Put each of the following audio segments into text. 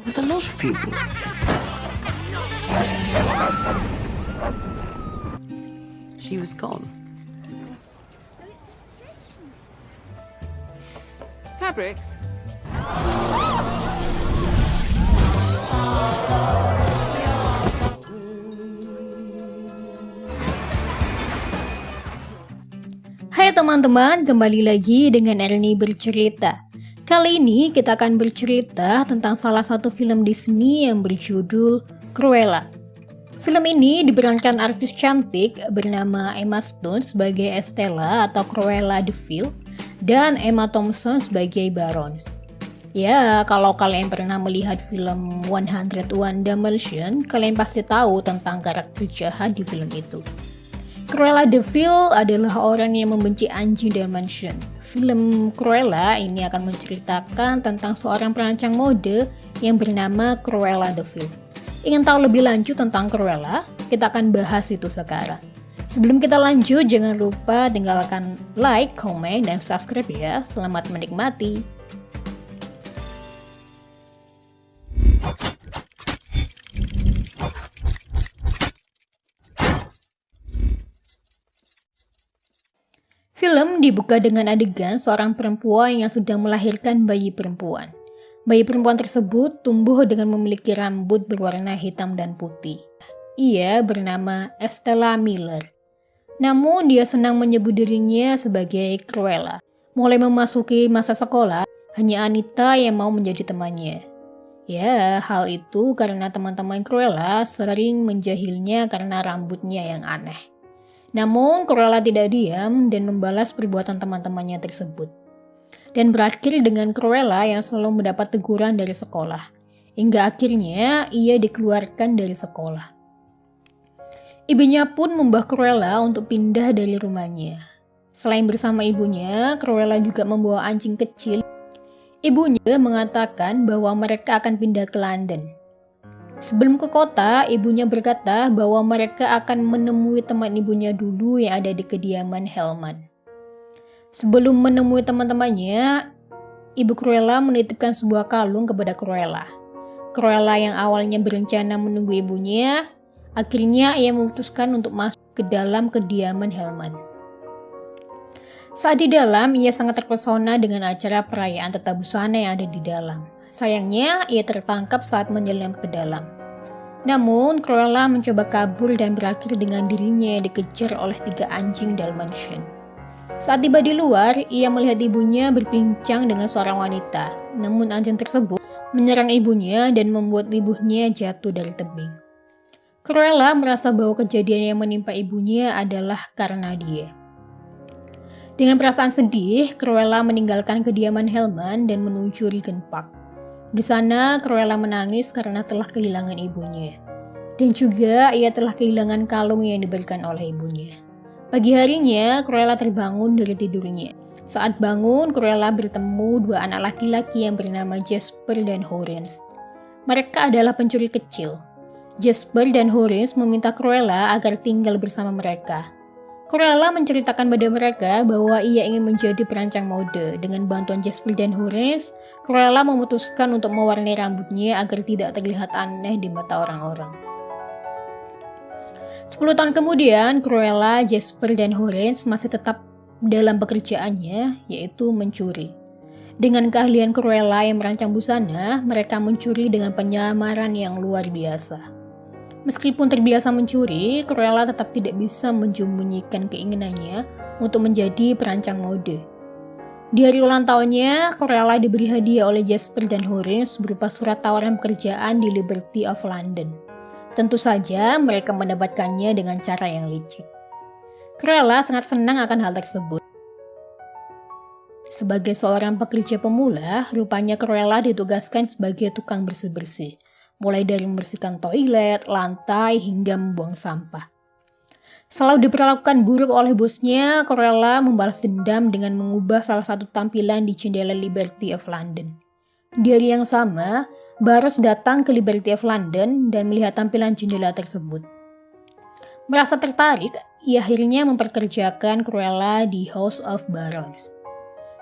with a lot of people. She was gone. Fabrics? Hai teman-teman, kembali lagi dengan Erni bercerita. Kali ini kita akan bercerita tentang salah satu film Disney yang berjudul Cruella. Film ini diperankan artis cantik bernama Emma Stone sebagai Estella atau Cruella de Vil dan Emma Thompson sebagai Barons. Ya, kalau kalian pernah melihat film 101 Dalmatians, kalian pasti tahu tentang karakter jahat di film itu. Cruella de Vil adalah orang yang membenci anjing Dalmatian. Film Cruella ini akan menceritakan tentang seorang perancang mode yang bernama Cruella de Vil. Ingin tahu lebih lanjut tentang Cruella? Kita akan bahas itu sekarang. Sebelum kita lanjut, jangan lupa tinggalkan like, komen, dan subscribe ya. Selamat menikmati. Film dibuka dengan adegan seorang perempuan yang sedang melahirkan bayi perempuan. Bayi perempuan tersebut tumbuh dengan memiliki rambut berwarna hitam dan putih. Ia bernama Estella Miller. Namun dia senang menyebut dirinya sebagai Cruella. Mulai memasuki masa sekolah, hanya Anita yang mau menjadi temannya. Ya, hal itu karena teman-teman Cruella sering menjahilnya karena rambutnya yang aneh. Namun, Cruella tidak diam dan membalas perbuatan teman-temannya tersebut. Dan berakhir dengan Cruella yang selalu mendapat teguran dari sekolah. Hingga akhirnya ia dikeluarkan dari sekolah. Ibunya pun membawa Cruella untuk pindah dari rumahnya. Selain bersama ibunya, Cruella juga membawa anjing kecil. Ibunya mengatakan bahwa mereka akan pindah ke London. Sebelum ke kota, ibunya berkata bahwa mereka akan menemui teman ibunya dulu yang ada di kediaman Helman. Sebelum menemui teman-temannya, ibu Cruella menitipkan sebuah kalung kepada Cruella. Cruella yang awalnya berencana menunggu ibunya, akhirnya ia memutuskan untuk masuk ke dalam kediaman Helman. Saat di dalam, ia sangat terpesona dengan acara perayaan tata busana yang ada di dalam. Sayangnya, ia tertangkap saat menyelam ke dalam. Namun, Cruella mencoba kabur dan berakhir dengan dirinya yang dikejar oleh 3 anjing Dalmatian. Saat tiba di luar, ia melihat ibunya berbincang dengan seorang wanita. Namun anjing tersebut menyerang ibunya dan membuat ibunya jatuh dari tebing. Cruella merasa bahwa kejadian yang menimpa ibunya adalah karena dia. Dengan perasaan sedih, Cruella meninggalkan kediaman Helman dan menuju Regent Park. Di sana, Cruella menangis karena telah kehilangan ibunya. Dan juga ia telah kehilangan kalung yang diberikan oleh ibunya. Pagi harinya, Cruella terbangun dari tidurnya. Saat bangun, Cruella bertemu 2 anak laki-laki yang bernama Jasper dan Horace. Mereka adalah pencuri kecil. Jasper dan Horace meminta Cruella agar tinggal bersama mereka. Cruella menceritakan pada mereka bahwa ia ingin menjadi perancang mode. Dengan bantuan Jasper dan Horace, Cruella memutuskan untuk mewarnai rambutnya agar tidak terlihat aneh di mata orang-orang. 10 tahun kemudian, Cruella, Jasper, dan Horace masih tetap dalam pekerjaannya, yaitu mencuri. Dengan keahlian Cruella yang merancang busana, mereka mencuri dengan penyamaran yang luar biasa. Meskipun terbiasa mencuri, Cruella tetap tidak bisa menyembunyikan keinginannya untuk menjadi perancang mode. Di hari ulang tahunnya, Cruella diberi hadiah oleh Jasper dan Horace berupa surat tawaran pekerjaan di Liberty of London. Tentu saja mereka mendapatkannya dengan cara yang licik. Cruella sangat senang akan hal tersebut. Sebagai seorang pekerja pemula, rupanya Cruella ditugaskan sebagai tukang bersih-bersih. Mulai dari membersihkan toilet, lantai, hingga membuang sampah. Selalu diperlakukan buruk oleh bosnya, Cruella membalas dendam dengan mengubah salah satu tampilan di jendela Liberty of London. Di hari yang sama, Barros datang ke Liberty of London dan melihat tampilan jendela tersebut. Merasa tertarik, ia akhirnya memperkerjakan Cruella di House of Barons.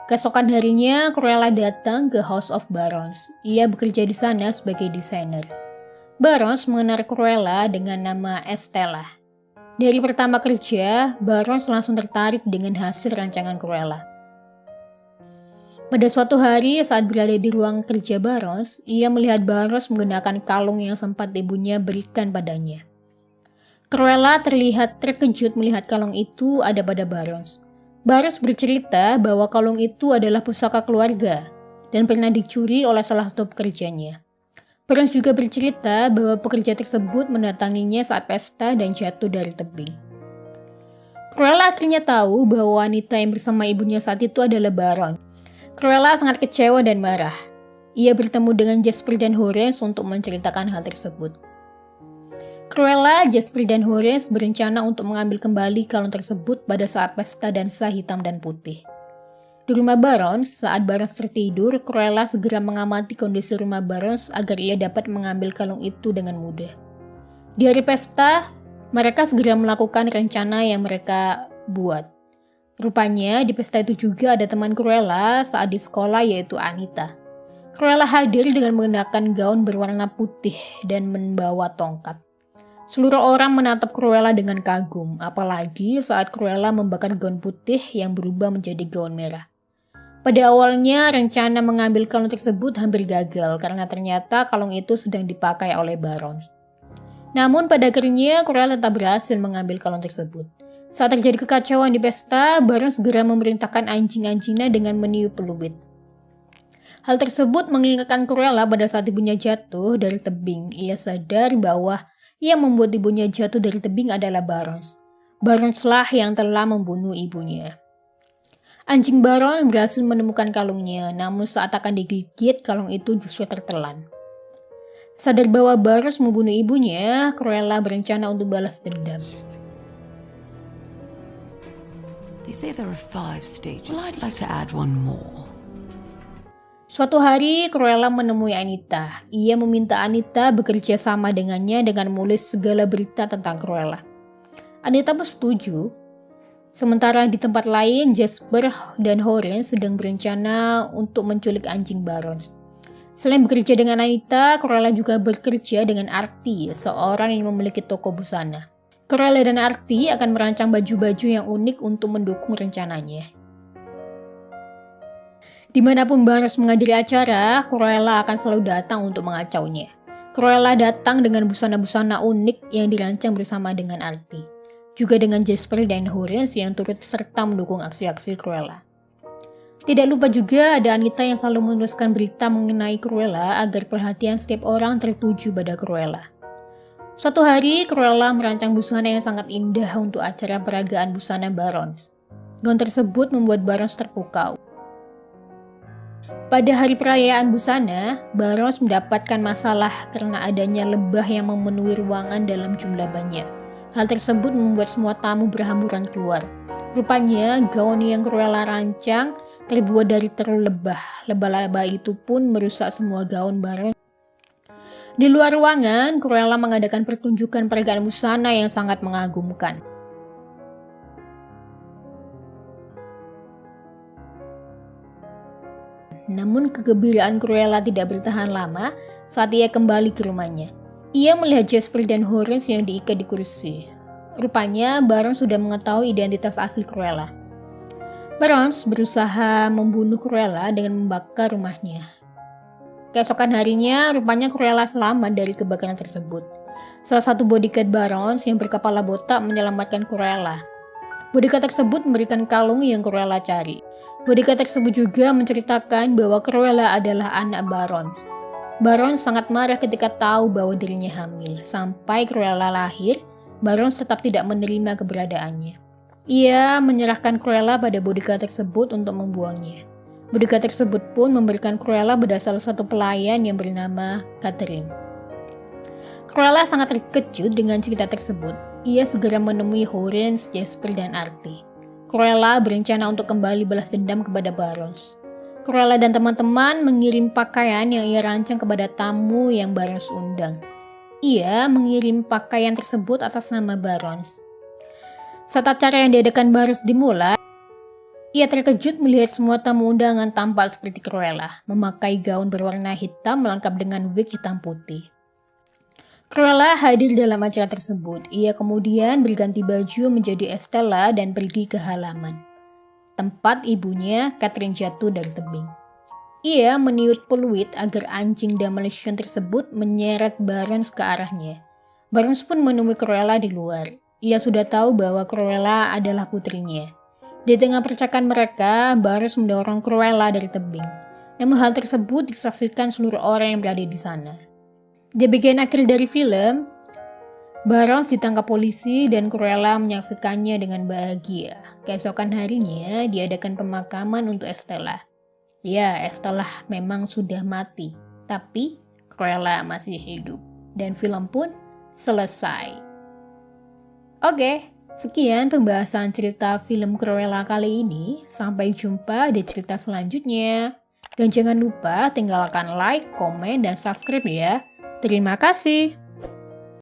Keesokan harinya, Cruella datang ke House of Barons. Ia bekerja di sana sebagai desainer. Barons mengenal Cruella dengan nama Estella. Dari pertama kerja, Barons langsung tertarik dengan hasil rancangan Cruella. Pada suatu hari saat berada di ruang kerja Barons, ia melihat Barons menggunakan kalung yang sempat ibunya berikan padanya. Cruella terlihat terkejut melihat kalung itu ada pada Barons. Barons bercerita bahwa kalung itu adalah pusaka keluarga dan pernah dicuri oleh salah satu pekerjanya. Barons juga bercerita bahwa pekerja tersebut mendatanginya saat pesta dan jatuh dari tebing. Cruella akhirnya tahu bahwa wanita yang bersama ibunya saat itu adalah Baron. Cruella sangat kecewa dan marah. Ia bertemu dengan Jasper dan Horace untuk menceritakan hal tersebut. Cruella, Jasper, dan Horace berencana untuk mengambil kembali kalung tersebut pada saat pesta dansa hitam dan putih. Di rumah Barons, saat Barons tertidur, Cruella segera mengamati kondisi rumah Barons agar ia dapat mengambil kalung itu dengan mudah. Di hari pesta, mereka segera melakukan rencana yang mereka buat. Rupanya di pesta itu juga ada teman Cruella saat di sekolah, yaitu Anita. Cruella hadir dengan menggunakan gaun berwarna putih dan membawa tongkat. Seluruh orang menatap Cruella dengan kagum, apalagi saat Cruella membakar gaun putih yang berubah menjadi gaun merah. Pada awalnya, rencana mengambil kalung tersebut hampir gagal karena ternyata kalung itu sedang dipakai oleh Baron. Namun pada akhirnya, Cruella tetap berhasil mengambil kalung tersebut. Saat terjadi kekacauan di pesta, Baron segera memerintahkan anjing-anjingnya dengan meniup peluit. Hal tersebut mengingatkan Cruella pada saat ibunya jatuh dari tebing. Ia sadar bahwa yang membuat ibunya jatuh dari tebing adalah Barons. Baronslah yang telah membunuh ibunya. Anjing Baron berhasil menemukan kalungnya, namun saat akan digigit, kalung itu justru tertelan. Sadar bahwa Barons membunuh ibunya, Cruella berencana untuk balas dendam. They say there are 5 stages. Well, I'd like to add one more. Suatu hari, Cruella menemui Anita. Ia meminta Anita bekerja sama dengannya dengan menulis segala berita tentang Cruella. Anita pun setuju. Sementara di tempat lain, Jasper dan Horace sedang berencana untuk menculik anjing Baron. Selain bekerja dengan Anita, Cruella juga bekerja dengan Artie, seorang yang memiliki toko busana. Cruella dan Artie akan merancang baju-baju yang unik untuk mendukung rencananya. Dimanapun Barons menghadiri acara, Cruella akan selalu datang untuk mengacaunya. Cruella datang dengan busana-busana unik yang dirancang bersama dengan Artie. Juga dengan Jasper dan Horace yang turut serta mendukung aksi-aksi Cruella. Tidak lupa juga ada Anita yang selalu menuliskan berita mengenai Cruella agar perhatian setiap orang tertuju pada Cruella. Suatu hari, Cruella merancang busana yang sangat indah untuk acara peragaan busana Barons. Gaun tersebut membuat Barons terpukau. Pada hari perayaan busana, Barons mendapatkan masalah karena adanya lebah yang memenuhi ruangan dalam jumlah banyak. Hal tersebut membuat semua tamu berhamburan keluar. Rupanya, gaun yang Cruella rancang terbuat dari telur lebah. Lebah-lebah itu pun merusak semua gaun Barons. Di luar ruangan, Cruella mengadakan pertunjukan peragaan busana yang sangat mengagumkan. Namun kegembiraan Cruella tidak bertahan lama saat ia kembali ke rumahnya. Ia melihat Jasper dan Horace yang diikat di kursi. Rupanya Barons sudah mengetahui identitas asli Cruella. Barons berusaha membunuh Cruella dengan membakar rumahnya. Keesokan harinya, rupanya Cruella selamat dari kebakaran tersebut. Salah satu bodyguard Barons yang berkepala botak menyelamatkan Cruella. Bodyguard tersebut memberikan kalung yang Cruella cari. Bodyguard tersebut juga menceritakan bahwa Cruella adalah anak Baron. Baron sangat marah ketika tahu bahwa dirinya hamil. Sampai Cruella lahir, Baron tetap tidak menerima keberadaannya. Ia menyerahkan Cruella pada bodyguard tersebut untuk membuangnya. Bodyguard tersebut pun memberikan Cruella pada salah satu pelayan yang bernama Catherine. Cruella sangat terkejut dengan cerita tersebut. Ia segera menemui Horace, Jasper, dan Artie. Cruella berencana untuk kembali balas dendam kepada Barons. Cruella dan teman-teman mengirim pakaian yang ia rancang kepada tamu yang Barons undang. Ia mengirim pakaian tersebut atas nama Barons. Saat acara yang diadakan Barons dimulai, Ia terkejut melihat semua tamu undangan tampak seperti Cruella, memakai gaun berwarna hitam lengkap dengan wig hitam putih. Cruella hadir dalam acara tersebut. Ia kemudian berganti baju menjadi Estella dan pergi ke halaman, tempat ibunya, Catherine, jatuh dari tebing. Ia meniup peluit agar anjing Dalmatian tersebut menyeret Barnes ke arahnya. Barnes pun menemui Cruella di luar. Ia sudah tahu bahwa Cruella adalah putrinya. Di tengah percakapan mereka, Barnes mendorong Cruella dari tebing. Namun hal tersebut disaksikan seluruh orang yang berada di sana. Di bagian akhir dari film, Barnes ditangkap polisi dan Cruella menyaksikannya dengan bahagia. Keesokan harinya, diadakan pemakaman untuk Estella. Ya, Estella memang sudah mati, tapi Cruella masih hidup. Dan film pun selesai. Oke, sekian pembahasan cerita film Cruella kali ini. Sampai jumpa di cerita selanjutnya. Dan jangan lupa tinggalkan like, komen, dan subscribe ya. Terima kasih.